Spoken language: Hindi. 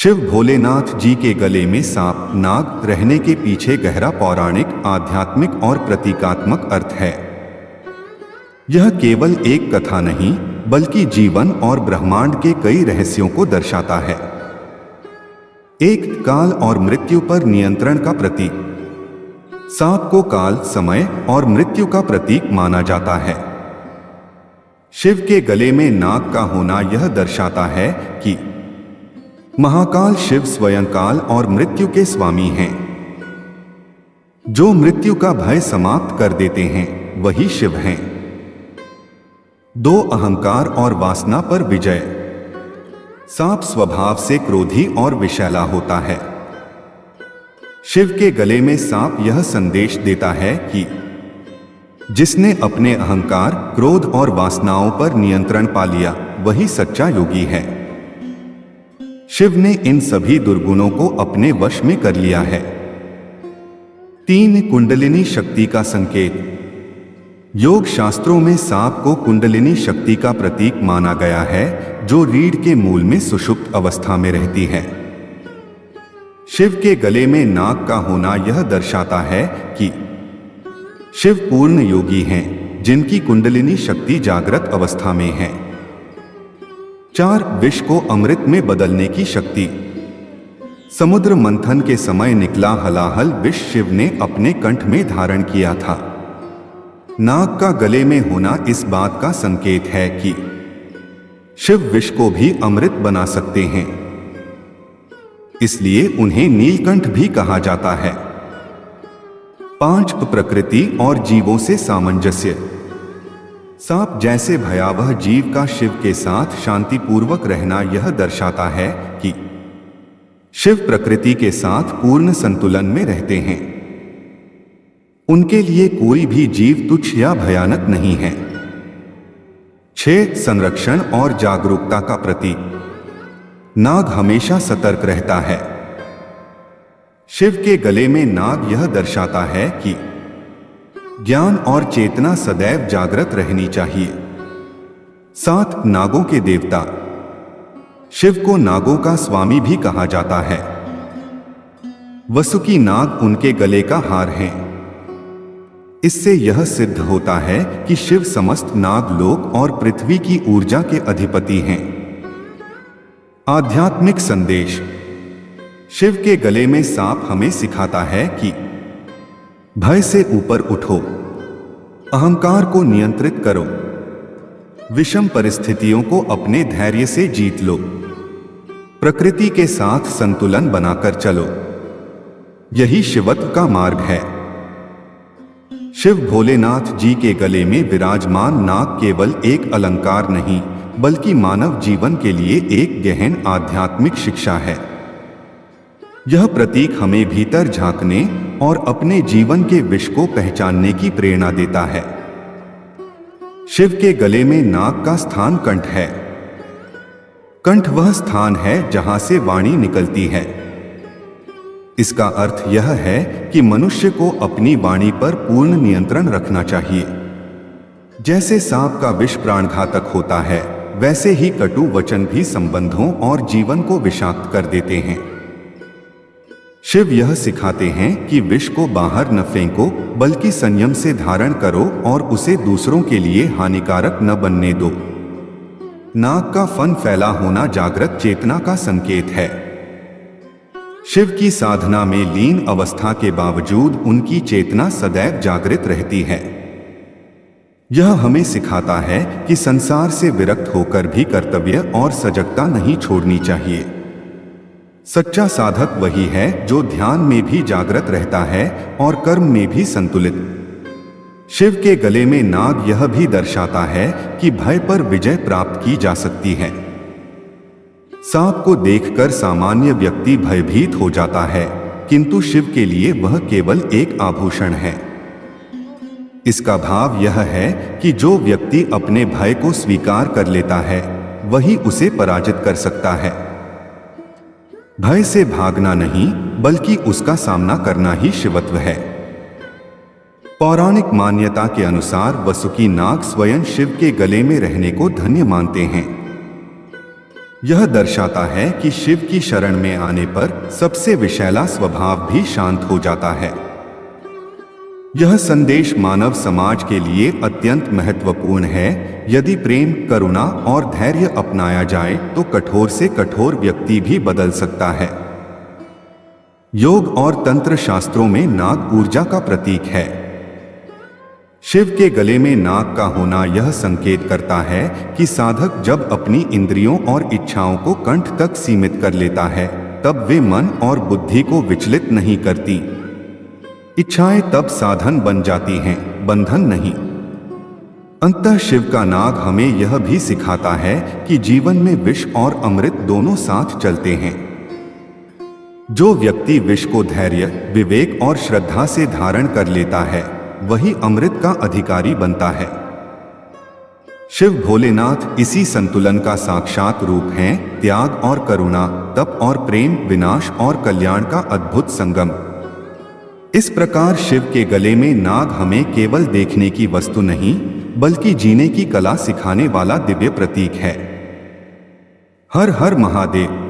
शिव भोलेनाथ जी के गले में सांप नाग रहने के पीछे गहरा पौराणिक, आध्यात्मिक और प्रतीकात्मक अर्थ है। यह केवल एक कथा नहीं, बल्कि जीवन और ब्रह्मांड के कई रहस्यों को दर्शाता है। एक, काल और मृत्यु पर नियंत्रण का प्रतीक। सांप को काल, समय और मृत्यु का प्रतीक माना जाता है। शिव के गले में नाग का होना यह दर्शाता है कि महाकाल शिव स्वयं काल और मृत्यु के स्वामी हैं। जो मृत्यु का भय समाप्त कर देते हैं वही शिव हैं। 2, अहंकार और वासना पर विजय। सांप स्वभाव से क्रोधी और विषैला होता है। शिव के गले में सांप यह संदेश देता है कि जिसने अपने अहंकार, क्रोध और वासनाओं पर नियंत्रण पा लिया वही सच्चा योगी है। शिव ने इन सभी दुर्गुणों को अपने वश में कर लिया है। 3, कुंडलिनी शक्ति का संकेत। योग शास्त्रों में सांप को कुंडलिनी शक्ति का प्रतीक माना गया है, जो रीढ़ के मूल में सुषुप्त अवस्था में रहती है। शिव के गले में नाग का होना यह दर्शाता है कि शिव पूर्ण योगी हैं, जिनकी कुंडलिनी शक्ति जागृत अवस्था में है। 4, विष को अमृत में बदलने की शक्ति। समुद्र मंथन के समय निकला हलाहल विष शिव ने अपने कंठ में धारण किया था। नाग का गले में होना इस बात का संकेत है कि शिव विष को भी अमृत बना सकते हैं, इसलिए उन्हें नीलकंठ भी कहा जाता है। 5, प्रकृति और जीवों से सामंजस्य। सांप जैसे भयावह जीव का शिव के साथ शांतिपूर्वक रहना यह दर्शाता है कि शिव प्रकृति के साथ पूर्ण संतुलन में रहते हैं। उनके लिए कोई भी जीव तुच्छ या भयानक नहीं है। 6, संरक्षण और जागरूकता का प्रतीक। नाग हमेशा सतर्क रहता है। शिव के गले में नाग यह दर्शाता है कि ज्ञान और चेतना सदैव जागृत रहनी चाहिए। 7, नागों के देवता। शिव को नागों का स्वामी भी कहा जाता है। वसुकी नाग उनके गले का हार हैं। इससे यह सिद्ध होता है कि शिव समस्त नागलोक और पृथ्वी की ऊर्जा के अधिपति हैं। आध्यात्मिक संदेश। शिव के गले में सांप हमें सिखाता है कि भय से ऊपर उठो, अहंकार को नियंत्रित करो, विषम परिस्थितियों को अपने धैर्य से जीत लो, प्रकृति के साथ संतुलन बनाकर चलो। यही शिवत्व का मार्ग है। शिव भोलेनाथ जी के गले में विराजमान नाग केवल एक अलंकार नहीं, बल्कि मानव जीवन के लिए एक गहन आध्यात्मिक शिक्षा है। यह प्रतीक हमें भीतर झांकने और अपने जीवन के विष को पहचानने की प्रेरणा देता है। शिव के गले में नाग का स्थान कंठ है। कंठ वह स्थान है जहां से वाणी निकलती है। इसका अर्थ यह है कि मनुष्य को अपनी वाणी पर पूर्ण नियंत्रण रखना चाहिए। जैसे सांप का विष प्राणघातक होता है, वैसे ही कटु वचन भी संबंधों और जीवन को विषाक्त कर देते हैं। शिव यह सिखाते हैं कि विष को बाहर न फेंको, बल्कि संयम से धारण करो और उसे दूसरों के लिए हानिकारक न बनने दो। नाग का फन फैला होना जागृत चेतना का संकेत है। शिव की साधना में लीन अवस्था के बावजूद उनकी चेतना सदैव जागृत रहती है। यह हमें सिखाता है कि संसार से विरक्त होकर भी कर्तव्य और सजगता नहीं छोड़नी चाहिए। सच्चा साधक वही है जो ध्यान में भी जागृत रहता है और कर्म में भी संतुलित। शिव के गले में नाग यह भी दर्शाता है कि भय पर विजय प्राप्त की जा सकती है। सांप को देखकर सामान्य व्यक्ति भयभीत हो जाता है, किंतु शिव के लिए वह केवल एक आभूषण है। इसका भाव यह है कि जो व्यक्ति अपने भय को स्वीकार कर लेता है, वही उसे पराजित कर सकता है। भय से भागना नहीं, बल्कि उसका सामना करना ही शिवत्व है। पौराणिक मान्यता के अनुसार वसुकी नाग स्वयं शिव के गले में रहने को धन्य मानते हैं। यह दर्शाता है कि शिव की शरण में आने पर सबसे विषैला स्वभाव भी शांत हो जाता है। यह संदेश मानव समाज के लिए अत्यंत महत्वपूर्ण है। यदि प्रेम, करुणा और धैर्य अपनाया जाए तो कठोर से कठोर व्यक्ति भी बदल सकता है। योग और तंत्र शास्त्रों में नाग ऊर्जा का प्रतीक है। शिव के गले में नाग का होना यह संकेत करता है कि साधक जब अपनी इंद्रियों और इच्छाओं को कंठ तक सीमित कर लेता है तब वे मन और बुद्धि को विचलित नहीं करती। इच्छाएं तब साधन बन जाती हैं, बंधन नहीं। अंततः शिव का नाग हमें यह भी सिखाता है कि जीवन में विष और अमृत दोनों साथ चलते हैं। जो व्यक्ति विष को धैर्य, विवेक और श्रद्धा से धारण कर लेता है वही अमृत का अधिकारी बनता है। शिव भोलेनाथ इसी संतुलन का साक्षात रूप हैं। त्याग और करुणा, तप और प्रेम, विनाश और कल्याण का अद्भुत संगम। इस प्रकार शिव के गले में नाग हमें केवल देखने की वस्तु नहीं बल्कि जीने की कला सिखाने वाला दिव्य प्रतीक है। हर हर महादेव।